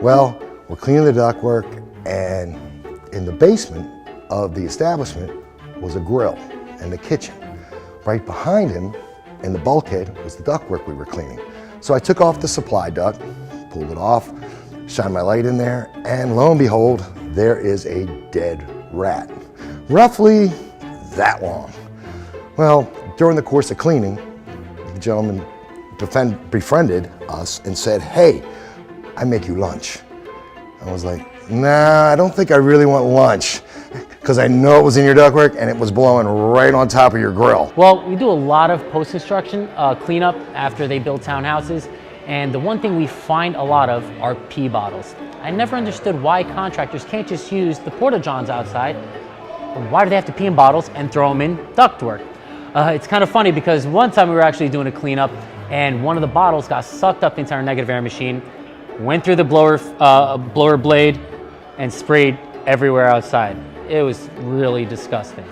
Well, we're cleaning the ductwork, and in the basement of the establishment was a grill and the kitchen. Right behind him in the bulkhead was the ductwork we were cleaning. So I took off the supply duct, pulled it off, shined my light in there, and lo and behold, there is a dead rat, roughly that long. Well, during the course of cleaning, the gentleman befriended us and said, "Hey, I make you lunch." I was like, "Nah, I don't think I really want lunch," because I know it was in your ductwork and it was blowing right on top of your grill. Well, we do a lot of post-construction cleanup after they build townhouses, and the one thing we find a lot of are pee bottles. I never understood why contractors can't just use the porta-johns outside. Why do they have to pee in bottles and throw them in ductwork? It's kind of funny because one time we were actually doing a cleanup and one of the bottles got sucked up into our negative air machine, went through the blower blade, and sprayed everywhere outside. It was really disgusting.